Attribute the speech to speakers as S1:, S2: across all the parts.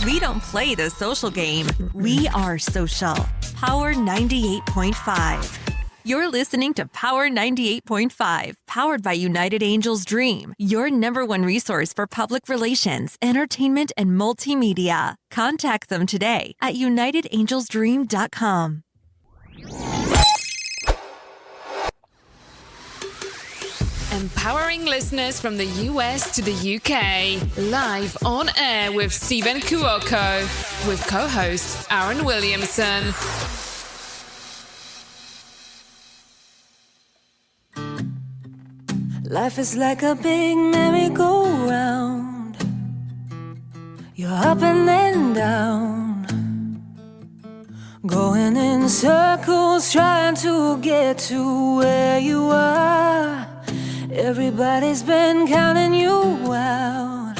S1: We don't play the social game. We are social. Power 98.5. You're listening to Power 98.5, powered by United Angels Dream, your number one resource for public relations, entertainment, and multimedia. Contact them today at unitedangelsdream.com.
S2: Empowering listeners from the US to the UK. Live on air with Stephen Cuoco. With co-host Aaron Williamson.
S3: Life is like a big merry-go-round. You're up and then down, going in circles, trying to get to where you are. Everybody's been counting you out.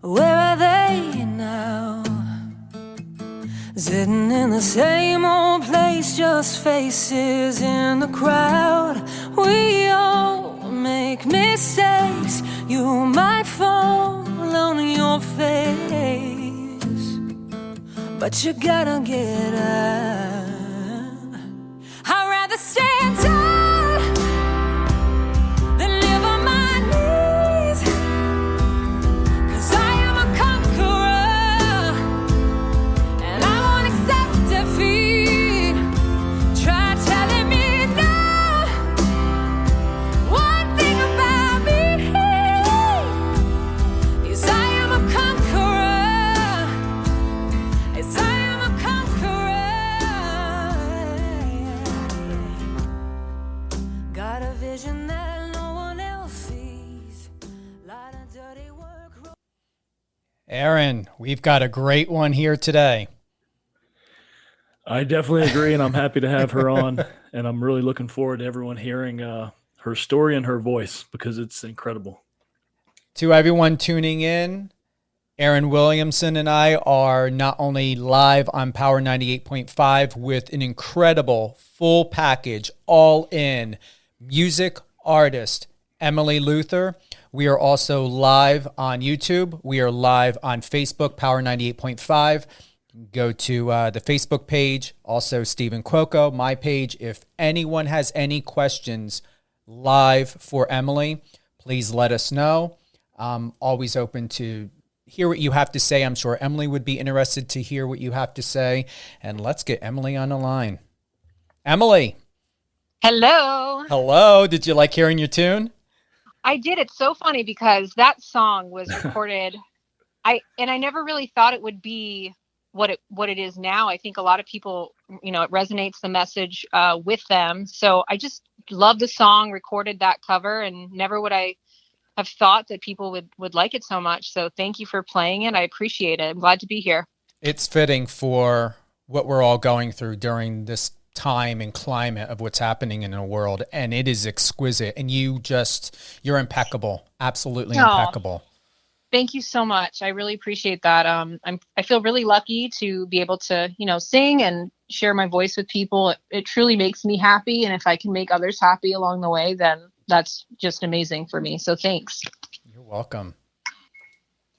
S3: Where are they now? Sitting in the same old place, just faces in the crowd. We all make mistakes. You might fall on your face, but you gotta get up. I'd rather stand tall than live on my knees, 'cause I am a conqueror and I won't accept defeat. Try telling me no. One thing about me is I am a conqueror. Yes, I am a conqueror. Got a vision that no one else sees. Lot of dirty work.
S4: Aaron, we've got a great one here today.
S5: I definitely agree, and I'm happy to have her on, and I'm really looking forward to everyone hearing her story and her voice, because it's incredible.
S4: To everyone tuning in, Aaron Williamson and I are not only live on Power 98.5 with an incredible full package, all in music artist Emily Luther. We are also live on YouTube. We are live on Facebook, Power 98.5. Go to the Facebook page, also Stephen Cuoco, my page. If anyone has any questions live for Emily, please let us know. I'm always open to hear what you have to say. I'm sure Emily would be interested to hear what you have to say. And let's get Emily on the line. Emily.
S6: Hello.
S4: Hello. Did you like hearing your tune?
S6: I did. It's so funny because that song was recorded. I never really thought it would be what it is now. I think a lot of people, it resonates the message with them. So I just love the song, recorded that cover, and never would I have thought that people would like it so much. So thank you for playing it. I appreciate it. I'm glad to be here. It's
S4: fitting for what we're all going through during this time and climate of what's happening in the world. And it is exquisite. And you're impeccable. Absolutely impeccable.
S6: Thank you so much. I really appreciate that. I feel really lucky to be able to, sing and share my voice with people. It truly makes me happy. And if I can make others happy along the way, then that's just amazing for me. So thanks.
S4: You're welcome.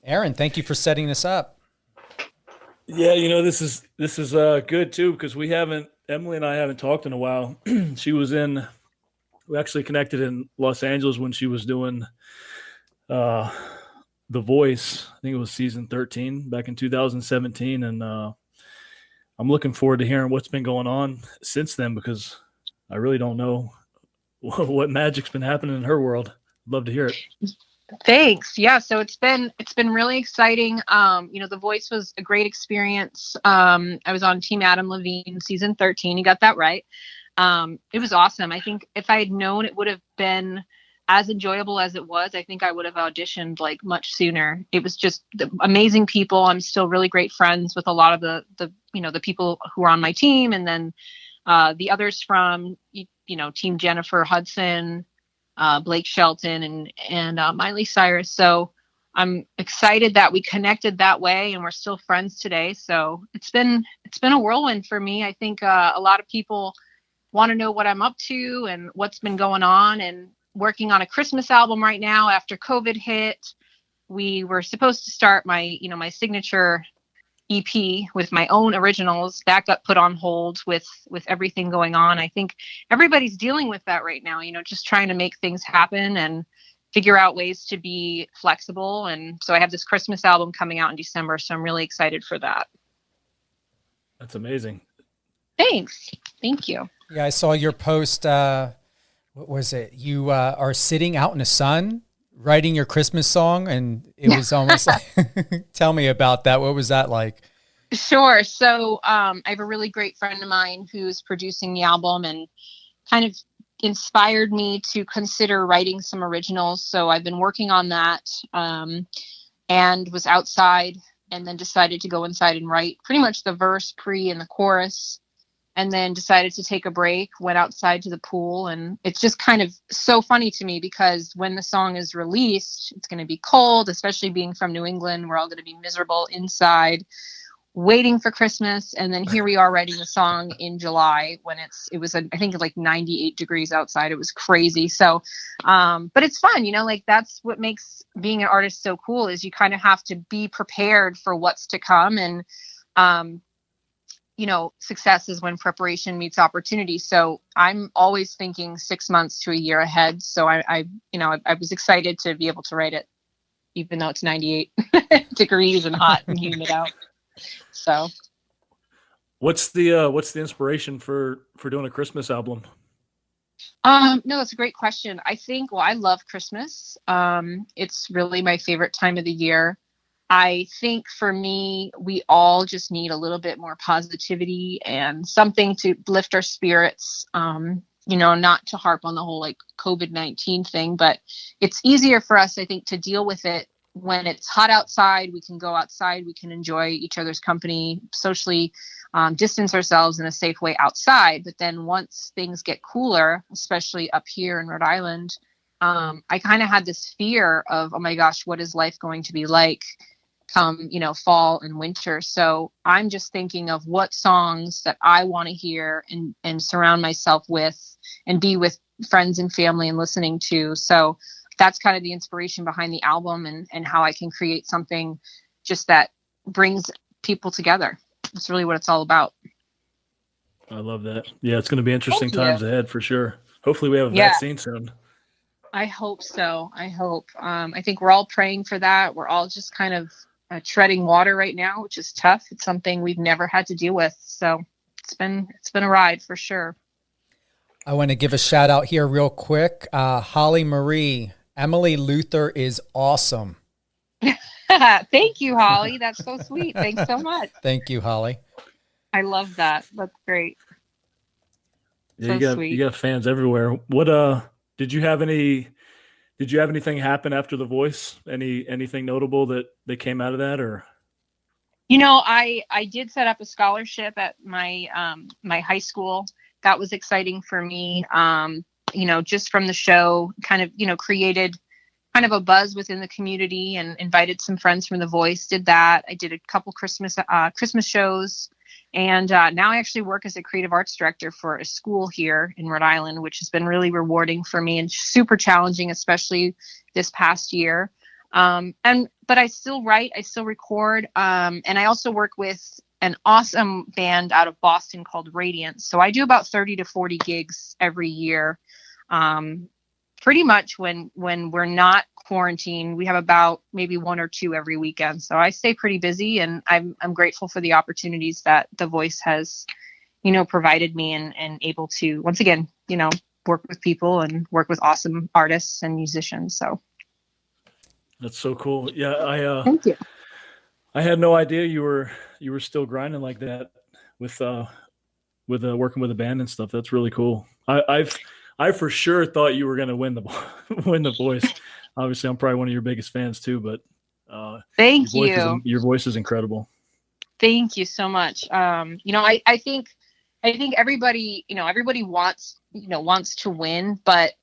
S4: Aaron, thank you for setting this up.
S5: Yeah, this is good too, because Emily and I haven't talked in a while. We actually connected in Los Angeles when she was doing The Voice. I think it was season 13 back in 2017. And I'm looking forward to hearing what's been going on since then, because I really don't know what magic's been happening in her world. I'd love to hear it.
S6: Thanks. Yeah. So it's been really exciting. The Voice was a great experience. I was on Team Adam Levine, season 13. You got that right. It was awesome. I think if I had known it would have been as enjoyable as it was, I think I would have auditioned like much sooner. It was just amazing people. I'm still really great friends with a lot of the people who are on my team. And then the others from, Team Jennifer Hudson, Blake Shelton and Miley Cyrus. So I'm excited that we connected that way and we're still friends today. So it's been a whirlwind for me. I think a lot of people want to know what I'm up to and what's been going on, and working on a Christmas album right now after COVID hit. we were supposed to start my signature EP with my own originals. That got put on hold with everything going on. I think everybody's dealing with that right now, just trying to make things happen and figure out ways to be flexible. And so I have this Christmas album coming out in December, so I'm really excited for that.
S5: That's amazing.
S6: Thanks. Thank you.
S4: Yeah, I saw your post. What was it? You are sitting out in the sun writing your Christmas song, and it was almost like, tell me about that. What was that like?
S6: Sure. So I have a really great friend of mine who's producing the album and kind of inspired me to consider writing some originals. So I've been working on that and was outside, and then decided to go inside and write pretty much the verse, pre, and the chorus. And then decided to take a break, went outside to the pool. And it's just kind of so funny to me because when the song is released, it's going to be cold, especially being from New England. We're all going to be miserable inside, waiting for Christmas. And then here we are writing the song in July when it was, I think, like 98 degrees outside. It was crazy. So, but it's fun, like that's what makes being an artist so cool, is you kind of have to be prepared for what's to come. And, success is when preparation meets opportunity. So I'm always thinking 6 months to a year ahead. So I was excited to be able to write it, even though it's 98 degrees and hot and humid out. So
S5: what's the inspiration for doing a Christmas album?
S6: No, that's a great question. I think, I love Christmas. It's really my favorite time of the year. I think for me, we all just need a little bit more positivity and something to lift our spirits, not to harp on the whole like COVID-19 thing, but it's easier for us, I think, to deal with it when it's hot outside. We can go outside, we can enjoy each other's company, socially distance ourselves in a safe way outside. But then once things get cooler, especially up here in Rhode Island, I kind of had this fear of, oh my gosh, what is life going to be like come, fall and winter. So I'm just thinking of what songs that I want to hear and surround myself with and be with friends and family and listening to. So that's kind of the inspiration behind the album and how I can create something just that brings people together. That's really what it's all about.
S5: I love that. Yeah, it's going to be interesting
S6: Thank
S5: times
S6: you.
S5: ahead for sure. Hopefully we have a vaccine soon.
S6: I hope so. I hope. I think we're all praying for that. We're all just kind of treading water right now, which is tough. It's something we've never had to deal with. So it's been a ride for sure.
S4: I want to give a shout out here real quick. Holly Marie, Emily Luther is awesome.
S6: Thank you, Holly. That's so sweet. Thanks so much.
S4: Thank you, Holly.
S6: I love that. That's great.
S5: Yeah,
S6: So sweet.
S5: you got fans everywhere. What did you have anything happen after The Voice? Anything notable that came out of that, or?
S6: I did set up a scholarship at my my high school. That was exciting for me. Just from the show, kind of, created kind of a buzz within the community and invited some friends from The Voice. Did that. I did a couple Christmas shows. And now I actually work as a creative arts director for a school here in Rhode Island, which has been really rewarding for me and super challenging, especially this past year. But I still write, I still record, and I also work with an awesome band out of Boston called Radiance. So I do about 30 to 40 gigs every year. Pretty much when we're not quarantined, we have about maybe 1 or 2 every weekend. So I stay pretty busy, and I'm grateful for the opportunities that The Voice has, provided me and able to, once again, work with people and work with awesome artists and musicians. So
S5: that's so cool. Yeah.
S6: Thank you.
S5: I had no idea you were still grinding like that with working with a band and stuff. That's really cool. I for sure thought you were going to win the Voice. Obviously, I'm probably one of your biggest fans too, but
S6: thank you.
S5: Your voice is incredible.
S6: Thank you so much. I think everybody, everybody wants to win, but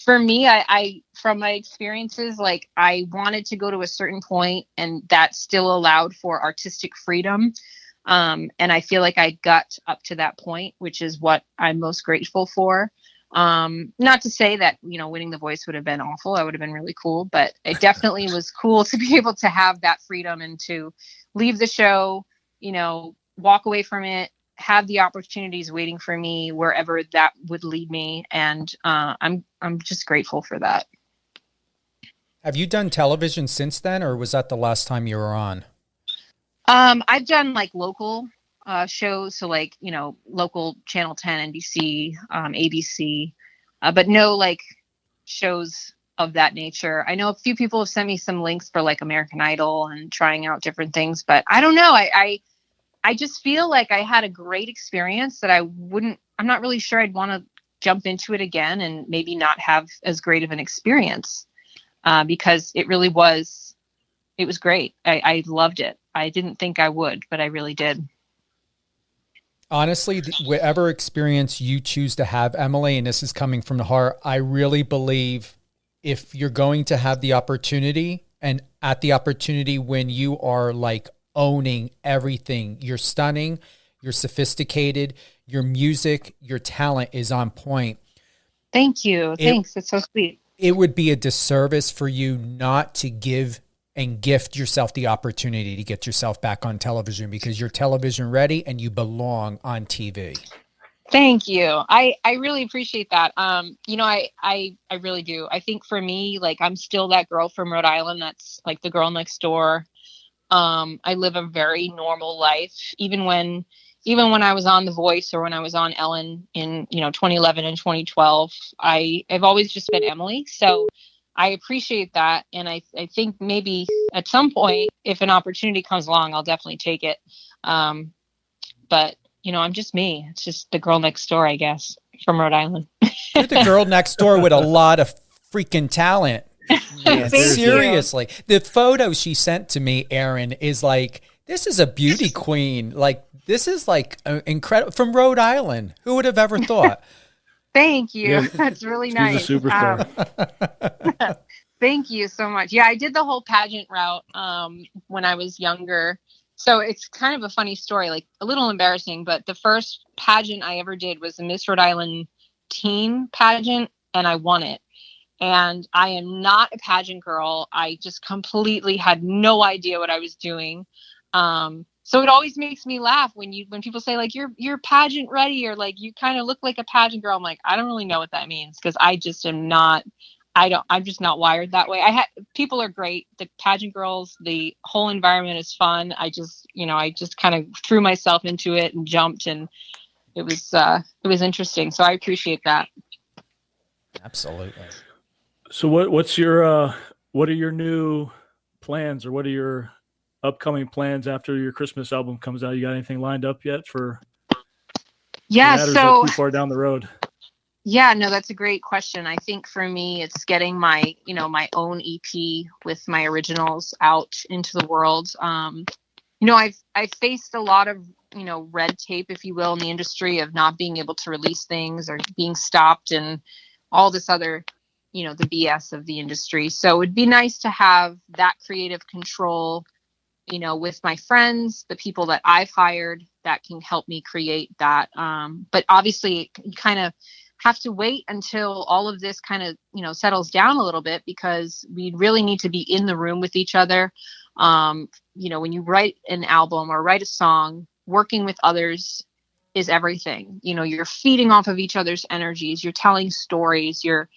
S6: for me, I from my experiences, like I wanted to go to a certain point, and that still allowed for artistic freedom. And I feel like I got up to that point, which is what I'm most grateful for. Not to say that, winning The Voice would have been awful. I would have been really cool, but it definitely was cool to be able to have that freedom and to leave the show, walk away from it, have the opportunities waiting for me wherever that would lead me. And I'm just grateful for that.
S4: Have you done television since then, or was that the last time you were on?
S6: I've done like local shows, so like local Channel 10, NBC, ABC, but no like shows of that nature. I know a few people have sent me some links for like American Idol and trying out different things, but I don't know. I just feel like I had a great experience that I'm not really sure I'd want to jump into it again and maybe not have as great of an experience because it was great. I loved it. I didn't think I would, but I really did.
S4: Honestly, whatever experience you choose to have, Emily, and this is coming from the heart, I really believe if you're going to have the opportunity, and at the opportunity when you are like owning everything, you're stunning, you're sophisticated, your music, your talent is on point.
S6: Thank you. Thanks. It's so sweet.
S4: It would be a disservice for you not to give and gift yourself the opportunity to get yourself back on television because you're television ready and you belong on TV.
S6: Thank you. I really appreciate that. I really do. I think for me, like I'm still that girl from Rhode Island. That's like the girl next door. I live a very normal life, even when I was on The Voice or when I was on Ellen in, 2011 and 2012, I've always just been Emily. So I appreciate that. And I think maybe at some point, if an opportunity comes along, I'll definitely take it. But, I'm just me. It's just the girl next door, I guess, from Rhode Island.
S4: You're the girl next door with a lot of freaking talent. Man, seriously. The photo she sent to me, Aaron, is like, this is a beauty queen. Like, this is like incredible from Rhode Island. Who would have ever thought?
S6: Thank you. Yeah, that's really nice.
S5: She's a superstar.
S6: Thank you so much. Yeah, I did the whole pageant route when I was younger. So it's kind of a funny story, like a little embarrassing, but the first pageant I ever did was the Miss Rhode Island teen pageant, and I won it. And I am not a pageant girl. I just completely had no idea what I was doing. So it always makes me laugh when people say like you're pageant ready or like you kind of look like a pageant girl. I'm like, I don't really know what that means because I just am not. I'm just not wired that way. People are great. The pageant girls, the whole environment is fun. I just kind of threw myself into it and jumped, and it was interesting. So I appreciate that.
S4: Absolutely.
S5: So what are your new plans, or what are your upcoming plans after your Christmas album comes out? You got anything lined up yet for?
S6: Yeah.
S5: that, or is
S6: so
S5: that too far down the road?
S6: Yeah, no, that's a great question. I think for me, it's getting my own EP with my originals out into the world. I've faced a lot of, red tape, if you will, in the industry of not being able to release things or being stopped and all this other, the BS of the industry. So it'd be nice to have that creative control, with my friends, the people that I've hired that can help me create that. But obviously you kind of have to wait until all of this kind of, settles down a little bit because we really need to be in the room with each other. When you write an album or write a song, working with others is everything. You're feeding off of each other's energies. You're telling stories. You're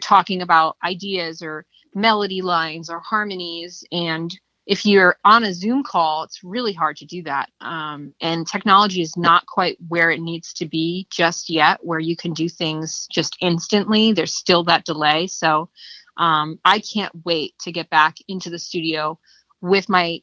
S6: talking about ideas or melody lines or harmonies. And if you're on a Zoom call, it's really hard to do that. And technology is not quite where it needs to be just yet, where you can do things just instantly. There's still that delay. So I can't wait to get back into the studio with my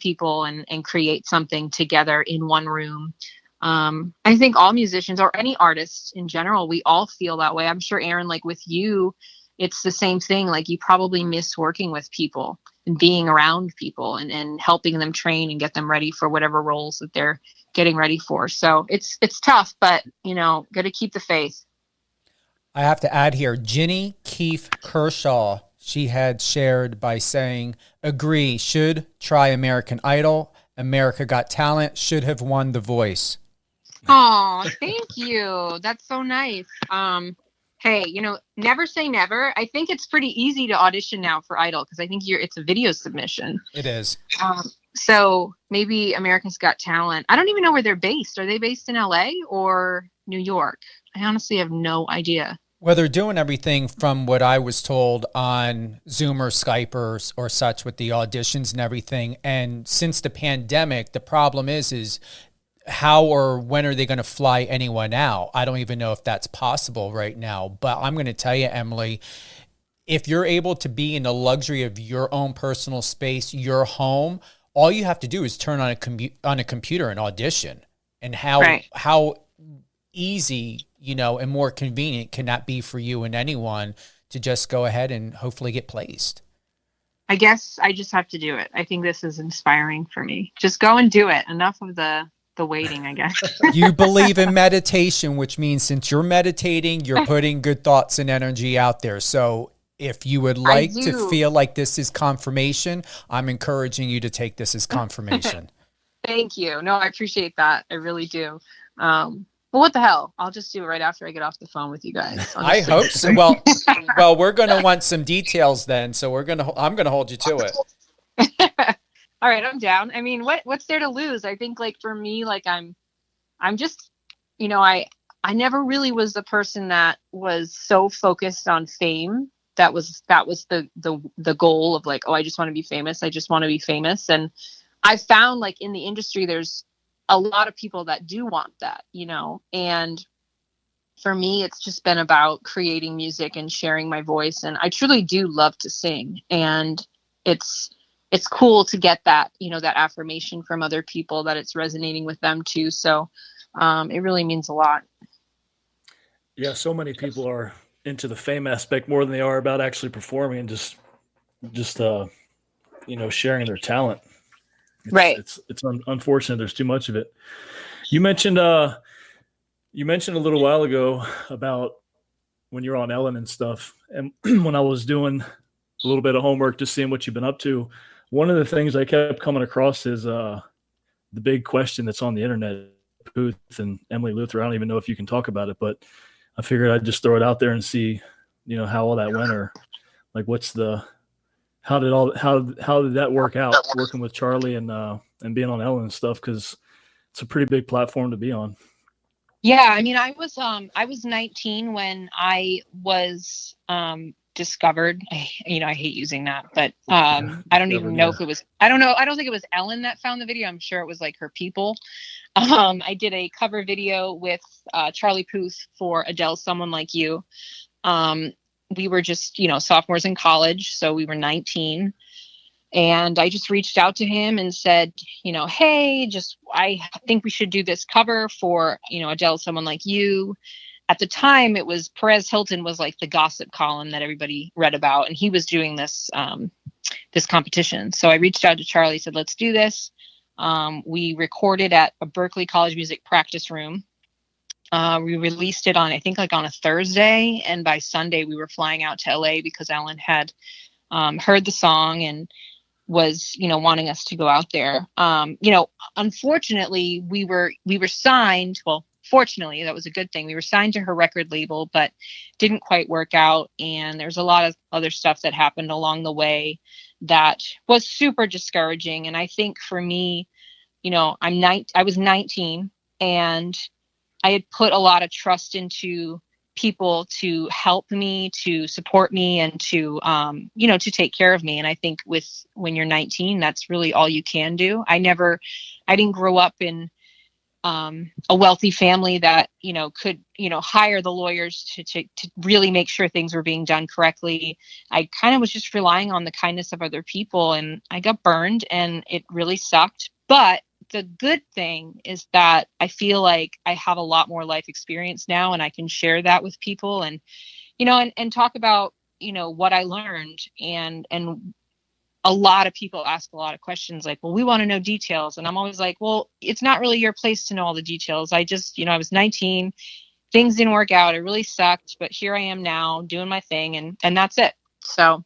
S6: people and create something together in one room. I think all musicians or any artists in general, we all feel that way. I'm sure, Aaron, like with you, it's the same thing. Like you probably miss working with people and being around people and helping them train and get them ready for whatever roles that they're getting ready for. So it's tough, but got to keep the faith.
S4: I have to add here, Ginny Keefe Kershaw, she had shared by saying, agree, should try American Idol. America Got Talent, should have won The Voice.
S6: Oh, thank you. That's so nice. hey, never say never. I think it's pretty easy to audition now for Idol because I think it's a video submission.
S4: It is.
S6: So maybe America's Got Talent. I don't even know where they're based. Are they based in LA or New York? I honestly have no idea.
S4: Well, they're doing everything from what I was told on Zoom or Skype or such with the auditions and everything. And since the pandemic, the problem is how or when are they going to fly anyone out? I don't even know if that's possible right now. But I'm going to tell you, Emily, if you're able to be in the luxury of your own personal space, your home, all you have to do is turn on a computer and audition. And how easy, and more convenient can that be for you and anyone to just go ahead and hopefully get placed?
S6: I guess I just have to do it. I think this is inspiring for me. Just go and do it. Enough of the waiting, I guess.
S4: You believe in meditation, which means since you're meditating, you're putting good thoughts and energy out there. So if you would like to feel like this is confirmation, I'm encouraging you to take this as confirmation.
S6: Thank you. No, I appreciate that. I really do. Well, what the hell? I'll just do it right after I get off the phone with you guys.
S4: I hope so. Well, we're going to want some details then. So I'm going to hold you to it.
S6: All right, I'm down. I mean, what's there to lose? I think for me, I'm just, I never really was the person that was so focused on fame. That was the goal of I just want to be famous. I just want to be famous. And I found in the industry, there's a lot of people that do want that, and for me, it's just been about creating music and sharing my voice. And I truly do love to sing. And it's cool to get that, that affirmation from other people that it's resonating with them too. So it really means a lot.
S5: Yeah. So many people are into the fame aspect more than they are about actually performing and just sharing their talent.
S6: Right.
S5: It's unfortunate. There's too much of it. You mentioned a little while ago about when you're on Ellen and stuff. And when I was doing a little bit of homework, just seeing what you've been up to, one of the things I kept coming across is the big question that's on the internet, Puth and Emily Luther. I don't even know if you can talk about it, but I figured I'd just throw it out there and see, how all that went, or how did that work out working with Charlie and being on Ellen and stuff? Cause it's a pretty big platform to be on.
S6: Yeah. I mean, I was 19 when I was, discovered. I hate using that, but I don't even know if it was, I don't think it was Ellen that found the video. I'm sure it was her people. I did a cover video with Charlie Puth for Adele, Someone Like You. We were just, sophomores in college, so we were 19. And I just reached out to him and said, hey, I think we should do this cover for, Adele, Someone Like You. At the time, it was Perez Hilton was the gossip column that everybody read about, and he was doing this this competition. So I reached out to Charlie, said, let's do this. We recorded at a Berklee College music practice room. We released it on, I think on a Thursday, and by Sunday we were flying out to LA because Ellen had heard the song and was, wanting us to go out there. Unfortunately we were signed. Well, fortunately, that was a good thing. We were signed to her record label, but didn't quite work out. And there's a lot of other stuff that happened along the way that was super discouraging. And I think for me, I was 19 and I had put a lot of trust into people to help me, to support me, and to, to take care of me. And I think when you're 19, that's really all you can do. I didn't grow up in a wealthy family that, could, hire the lawyers to really make sure things were being done correctly. I kind of was just relying on the kindness of other people, and I got burned and it really sucked. But the good thing is that I feel like I have a lot more life experience now, and I can share that with people and, and talk about, what I learned. And a lot of people ask a lot of questions well, we want to know details. And I'm always well, it's not really your place to know all the details. I just, I was 19, things didn't work out. It really sucked, but here I am now doing my thing, and that's it. So,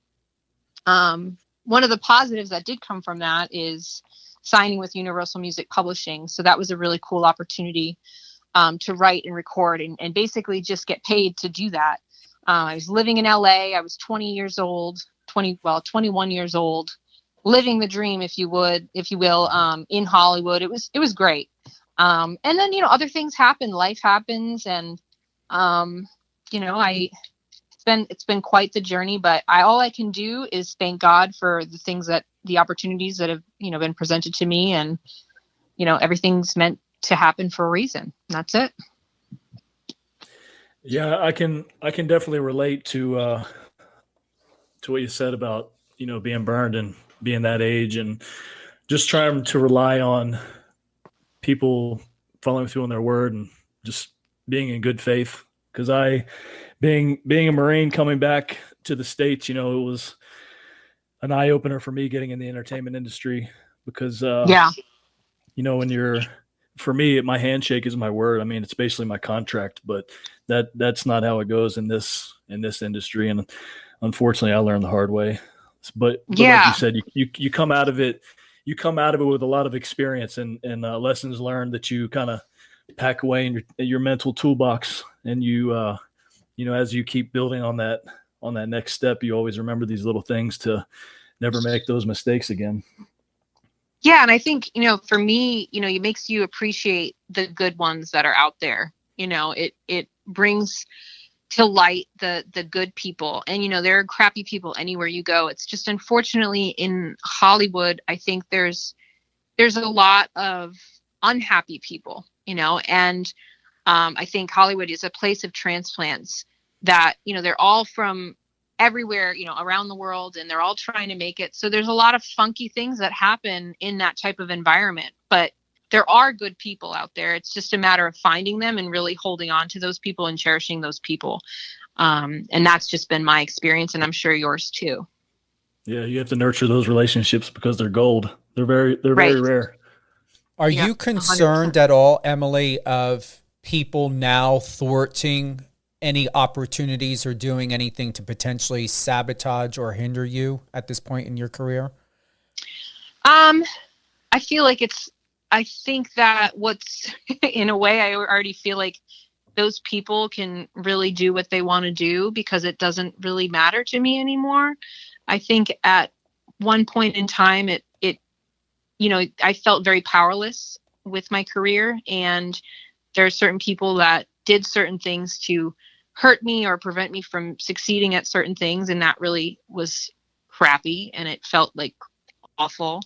S6: one of the positives that did come from that is signing with Universal Music Publishing. So that was a really cool opportunity, to write and record and basically just get paid to do that. I was living in LA. I was 20 years old, 21 years old, living the dream, if you will, in Hollywood. It was great. And then, other things happen, life happens. And, it's been quite the journey, but all I can do is thank God for the opportunities that have, been presented to me. And, everything's meant to happen for a reason. That's it.
S5: Yeah, I can definitely relate to what you said about, being burned and being that age and just trying to rely on people following through on their word and just being in good faith. Because being a Marine coming back to the States, it was an eye opener for me getting in the entertainment industry because, for me, my handshake is my word. I mean, it's basically my contract, but that's not how it goes in this industry. And unfortunately, I learned the hard way. But like you said, you come out of it. You come out of it with a lot of experience and lessons learned that you kind of pack away in your mental toolbox. And as you keep building on that next step, you always remember these little things to never make those mistakes again.
S6: Yeah. And I think, for me, it makes you appreciate the good ones that are out there. It brings to light the good people. And, there are crappy people anywhere you go. It's just, unfortunately, in Hollywood, I think there's a lot of unhappy people, and I think Hollywood is a place of transplants that, they're all from everywhere, around the world, and they're all trying to make it. So there's a lot of funky things that happen in that type of environment, but there are good people out there. It's just a matter of finding them and really holding on to those people and cherishing those people. And that's just been my experience, and I'm sure yours too.
S5: Yeah, you have to nurture those relationships because they're gold. They're very rare.
S4: Are you concerned 100%. At all, Emily, of people now thwarting any opportunities or doing anything to potentially sabotage or hinder you at this point in your career?
S6: I feel like I think that in a way, I already feel like those people can really do what they want to do because it doesn't really matter to me anymore. I think at one point in time, I felt very powerless with my career, and there are certain people that did certain things to hurt me or prevent me from succeeding at certain things. And that really was crappy, and it felt like awful.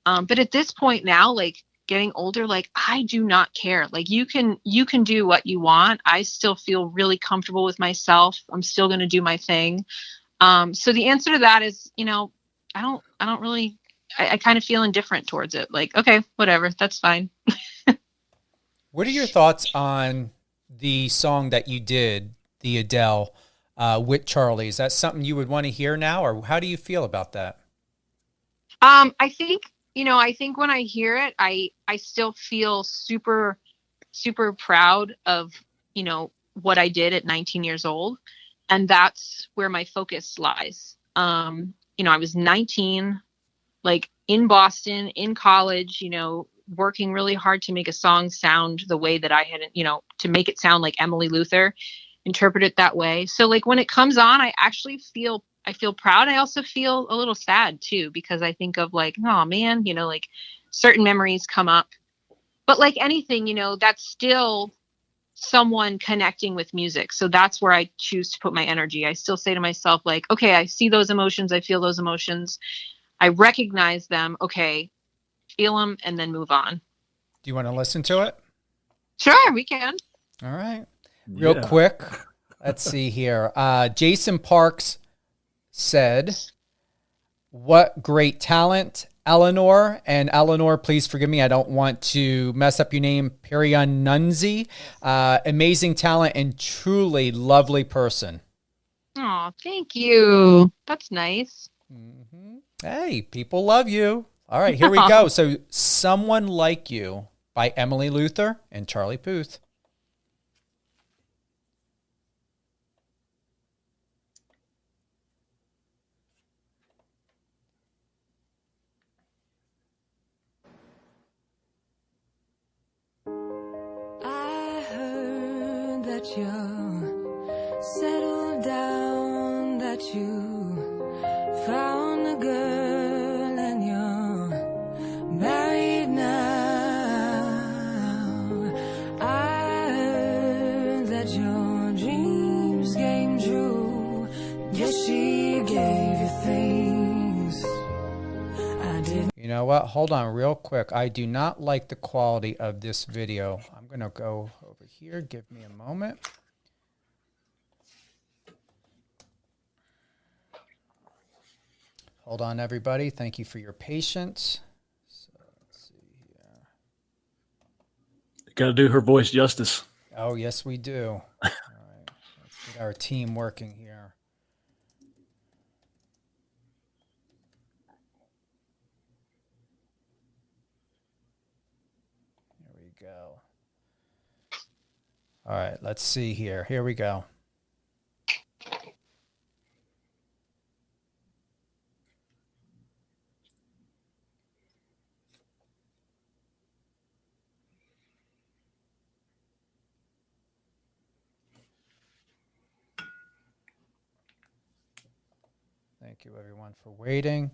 S6: But at this point now, like getting older, like I do not care. Like you can do what you want. I still feel really comfortable with myself. I'm still going to do my thing. So the answer to that is, I don't really, I kind of feel indifferent towards it. Like, okay, whatever, that's fine.
S4: What are your thoughts on the song that you did, the Adele, with Charlie? Is that something you would want to hear now, or how do you feel about that?
S6: I think when I hear it, I still feel super, super proud of, what I did at 19 years old. And that's where my focus lies. I was 19, like in Boston, in college, working really hard to make a song sound the way that I had, to make it sound like Emily Luther, interpret it that way. So like when it comes on, I feel proud. I also feel a little sad too, because I think of like, oh man, like certain memories come up, but like anything, that's still someone connecting with music. So that's where I choose to put my energy. I still say to myself, like, okay, I see those emotions. I feel those emotions. I recognize them. Okay, feel them and then move on.
S4: Do you want to listen to it?
S6: Sure, we can.
S4: All right. Real quick. Let's see here. Jason Parks said, what great talent, Eleanor. And Eleanor, please forgive me, I don't want to mess up your name, Perianunzi. Amazing talent and truly lovely person.
S6: Oh, thank you. That's nice.
S4: Mm-hmm. Hey, people love you. All right, here we go. So, Someone Like You by Emily Luther and Charlie Puth.
S3: I heard that you're settled down you found a girl and you're married now. I heard that your dreams came true. Yes, she gave you things I didn't.
S4: You know what? Hold on real quick. I do not like the quality of this video. I'm going to go over here. Give me a moment. Hold on, everybody. Thank you for your patience. So let's see here.
S5: Got to do her voice justice.
S4: Oh, yes, we do. All right. Let's get our team working here. Here we go. All right, let's see here. Here we go. Thank you, everyone, for waiting.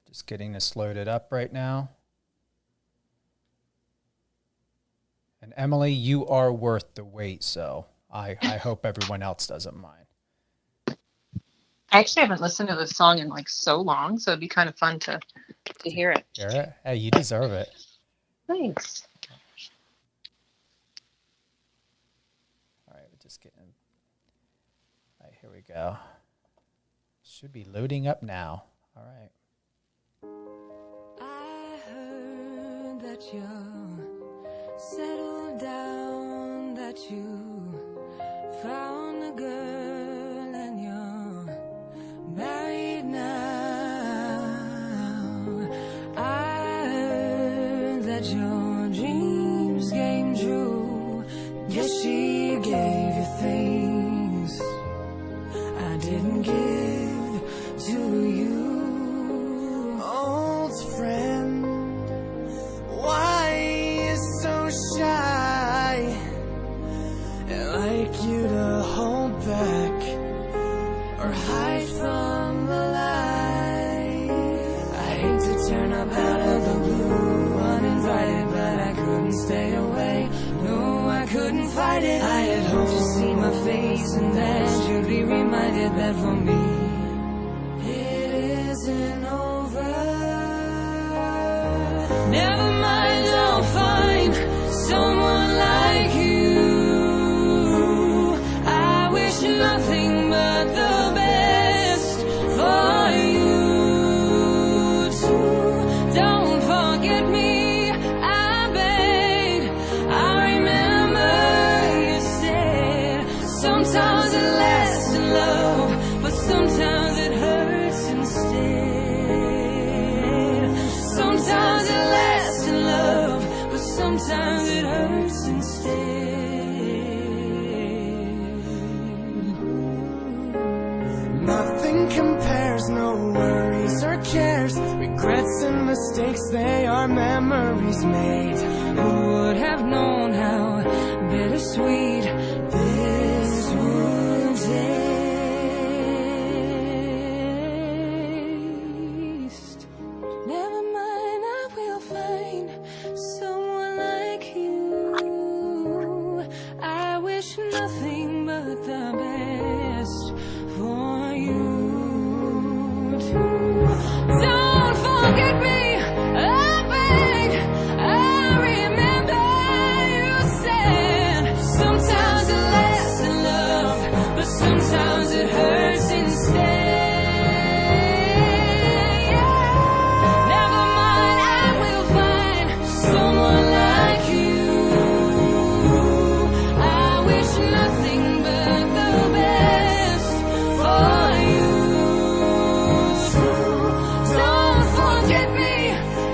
S4: Just getting this loaded up right now. And Emily, you are worth the wait, so I hope everyone else doesn't mind.
S6: I actually haven't listened to this song in like so long, so it'd be kind of fun to hear it.
S4: Hear it? Hey, you deserve it.
S6: Thanks.
S4: All right, we're just getting. All right, here we go. Should be loading up now. All right.
S3: I heard that you're settled down, that you found a girl and you're married now. I heard that your dreams came true. Yes, she gave you things I didn't give to you. Old friend, why you so shy? I'd like you to hold back or hide from the light. I hate to turn up out of the blue uninvited, but I couldn't stay away. No, I couldn't fight it. I had hoped to see my face and that you'd be reminded that for me isn't over. Never mind, I'll find someone like you. I wish nothing but the best for you too. Don't forget me, I beg. I remember you said sometimes it lasts in love, but sometimes it hurts instead. Sometimes it lasts in love, but sometimes it hurts instead. Nothing compares, no worries or cares. Regrets and mistakes, they are memories made. Who would have known how bittersweet this would taste? Never mind, I will find someone like you. I wish nothing but the best for you too. Don't forget me, I beg. I remember you said sometimes it lasts in love, but sometimes it hurts instead. Never mind, I will find someone like you. I wish nothing but the best for you too. Don't forget me,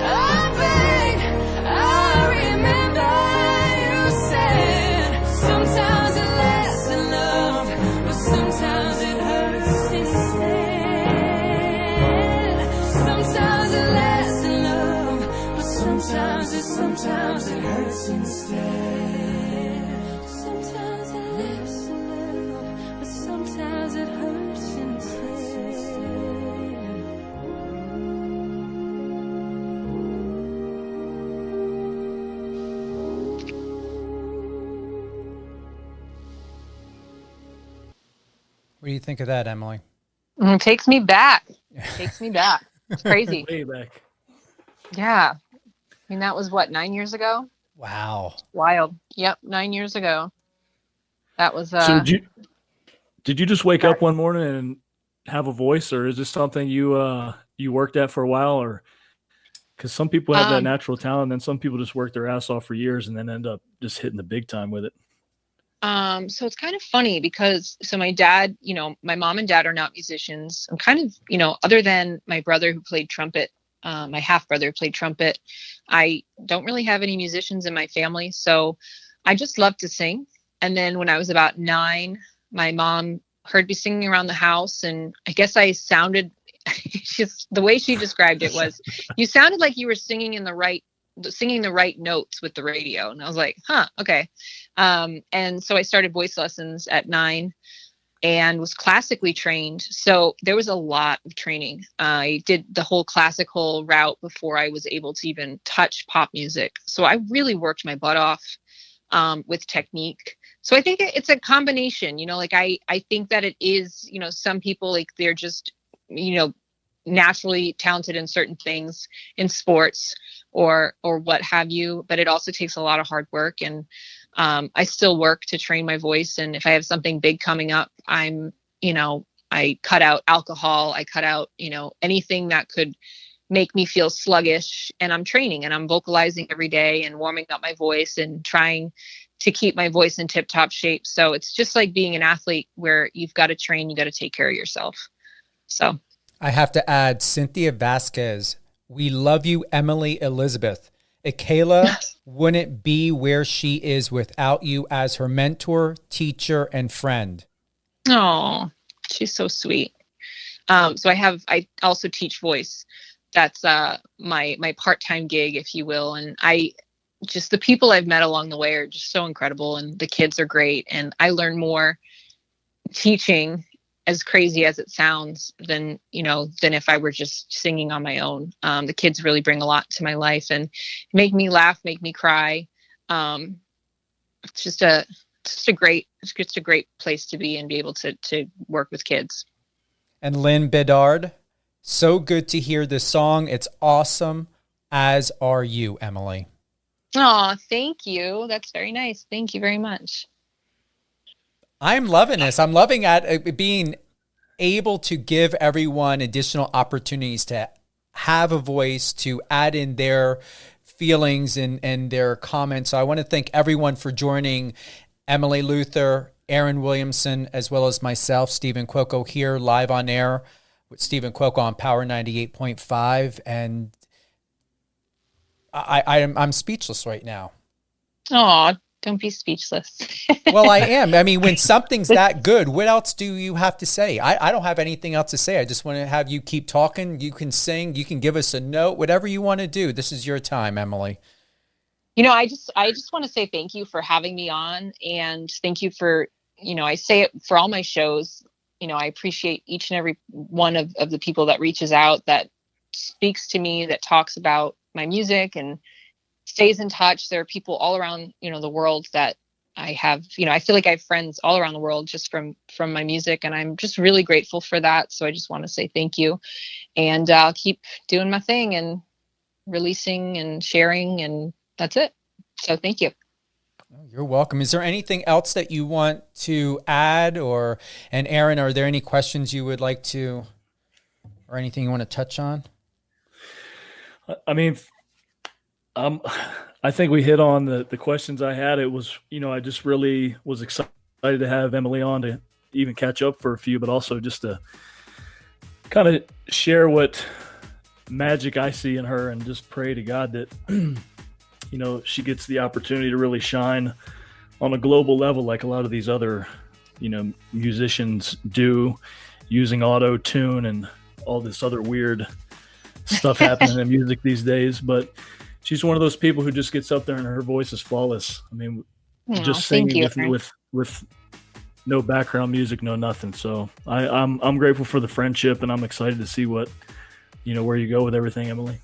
S3: I beg. I remember you said sometimes it lasts in love, but sometimes it hurts instead. Sometimes it lasts in love, but sometimes it hurts instead. Sometimes it lasts in love, but sometimes it hurts instead.
S4: do you think of that, Emily?
S6: It takes me back. Takes me back. It's crazy.
S5: Way back.
S6: Yeah. I mean, that was what, 9 years ago?
S4: Wow.
S6: Wild. Yep. 9 years ago. That was,
S5: So did you just wake up one morning and have a voice, or is this something you worked at for a while, or because some people have that natural talent, and then some people just work their ass off for years and then end up just hitting the big time with it?
S6: So it's kind of funny because, so my dad, my mom and dad are not musicians. I'm kind of, other than my brother who played trumpet, my half brother who played trumpet, I don't really have any musicians in my family. So I just love to sing. And then when I was about 9, my mom heard me singing around the house, and I guess I sounded, just the way she described it was, you sounded like you were singing the right notes with the radio. And I was like, huh, okay. And so I started voice lessons at 9 and was classically trained. So there was a lot of training. I did the whole classical route before I was able to even touch pop music. So I really worked my butt off with technique. So I think it's a combination, like I think that it is, some people, like, they're just, naturally talented in certain things in sports or what have you, but it also takes a lot of hard work. And I still work to train my voice. And if I have something big coming up, I cut out alcohol. I cut out, anything that could make me feel sluggish, and I'm training and I'm vocalizing every day and warming up my voice and trying to keep my voice in tip top shape. So it's just like being an athlete where you've got to train, you got to take care of yourself. So
S4: I have to add Cynthia Vasquez. We love you, Emily Elizabeth. Akela wouldn't be where she is without you as her mentor, teacher, and friend.
S6: Oh, she's so sweet. So I also teach voice. That's my part-time gig, if you will. And the people I've met along the way are just so incredible, and the kids are great. And I learn more teaching, as crazy as it sounds, than if I were just singing on my own. The kids really bring a lot to my life and make me laugh, make me cry. It's just a great place to be and be able to work with kids.
S4: And Lynn Bedard, so good to hear this song. It's awesome, as are you, Emily.
S6: Oh, thank you. That's very nice. Thank you very much.
S4: I'm loving this. I'm loving being able to give everyone additional opportunities to have a voice, to add in their feelings and their comments. So I want to thank everyone for joining Emily Luther, Aaron Williamson, as well as myself, Stephen Cuoco, here live on air with Stephen Cuoco on Power 98.5. And I'm speechless right now.
S6: Oh, don't be speechless.
S4: Well, I am. I mean, when something's that good, what else do you have to say? I don't have anything else to say. I just want to have you keep talking. You can sing. You can give us a note, whatever you want to do. This is your time, Emily.
S6: I just want to say thank you for having me on, and thank you for, I say it for all my shows. I appreciate each and every one of the people that reaches out, that speaks to me, that talks about my music and stays in touch. There are people all around, the world that I have, I feel like I have friends all around the world just from my music, and I'm just really grateful for that. So I just want to say thank you, and I'll keep doing my thing and releasing and sharing, and that's it. So thank you.
S4: You're welcome. Is there anything else that you want to add, and Aaron, are there any questions you would like to, or anything you want to touch on?
S5: I mean, I think we hit on the questions I had. It was, I just really was excited to have Emily on to even catch up for a few, but also just to kind of share what magic I see in her, and just pray to God that, she gets the opportunity to really shine on a global level, like a lot of these other, musicians do, using auto tune and all this other weird stuff happening in music these days. But she's one of those people who just gets up there and her voice is flawless. I mean, just singing with no background music, no nothing. So I'm grateful for the friendship, and I'm excited to see what, where you go with everything, Emily.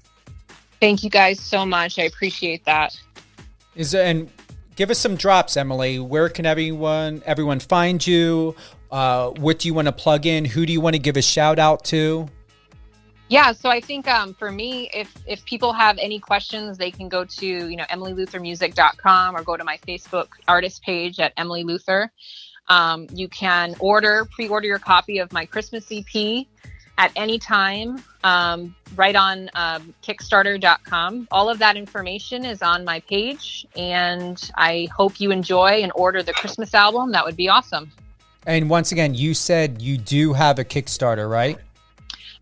S6: Thank you guys so much. I appreciate that.
S4: And give us some drops, Emily. Where can everyone find you? What do you want to plug in? Who do you want to give a shout out to?
S6: Yeah, so I think for me, if people have any questions, they can go to, EmilyLutherMusic.com or go to my Facebook artist page at Emily Luther. You can pre-order your copy of my Christmas EP at any time, right on Kickstarter.com. All of that information is on my page, and I hope you enjoy and order the Christmas album. That would be awesome.
S4: And once again, you said you do have a Kickstarter, right?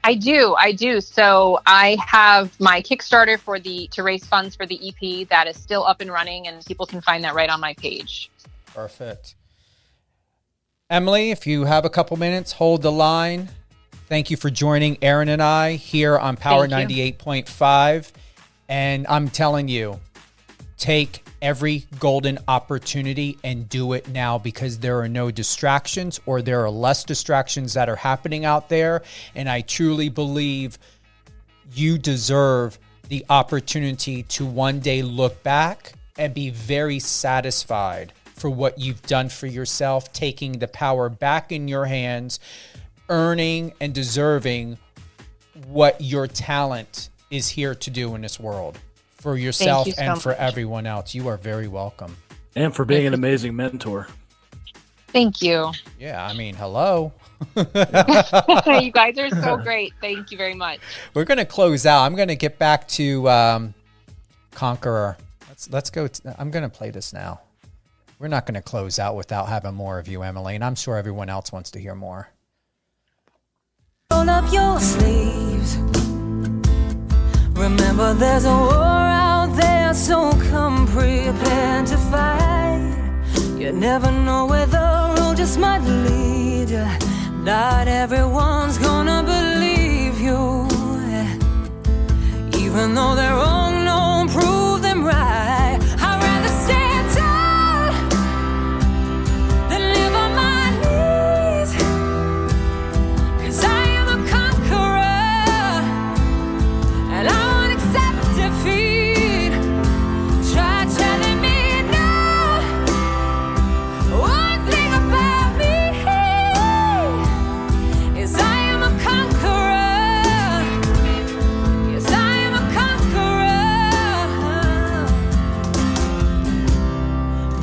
S6: I do. So I have my Kickstarter to raise funds for the EP that is still up and running, and people can find that right on my page.
S4: Perfect. Emily, if you have a couple minutes, hold the line. Thank you for joining Aaron and I here on Power 98.5. And I'm telling you, take every golden opportunity and do it now, because there are no distractions, or there are less distractions that are happening out there. And I truly believe you deserve the opportunity to one day look back and be very satisfied for what you've done for yourself, taking the power back in your hands, earning and deserving what your talent is here to do in this world. For yourself and for everyone else. You are very welcome.
S5: And for being an amazing mentor.
S6: Thank you.
S4: Yeah, I mean, hello.
S6: You guys are so great. Thank you very much.
S4: We're going to close out. I'm going to get back to Conqueror. Let's go. I'm going to play this now. We're not going to close out without having more of you, Emily, and I'm sure everyone else wants to hear more.
S3: Roll up your sleeves. Remember, there's a war out there, so come prepared to fight. You never know where the road just might lead you. Not everyone's gonna believe you, even though they're wrong. Don't prove them right. I'd rather stand tall than live on my knees, 'cause I am a conqueror, and I won't accept defeat. Try telling me no. One thing about me is I am a conqueror. Yes, I am a conqueror.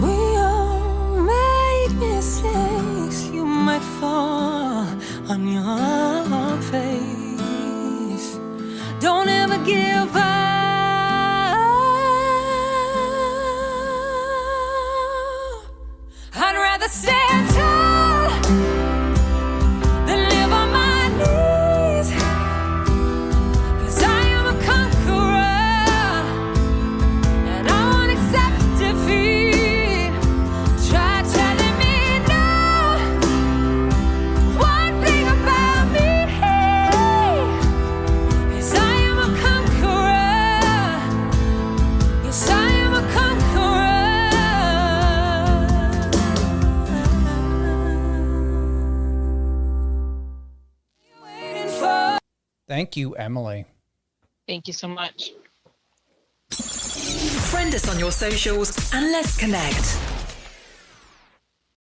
S3: We all make mistakes. You might fall on your face. Don't ever give up. I'd rather stand tall than live on my knees, 'cause I am a conqueror, and I won't accept defeat. Try telling me no. One thing about me is I am a conqueror. Yes, I am a conqueror. Waiting for.
S4: Thank you, Emily.
S6: Thank you so much.
S7: Friend us on your socials and let's connect.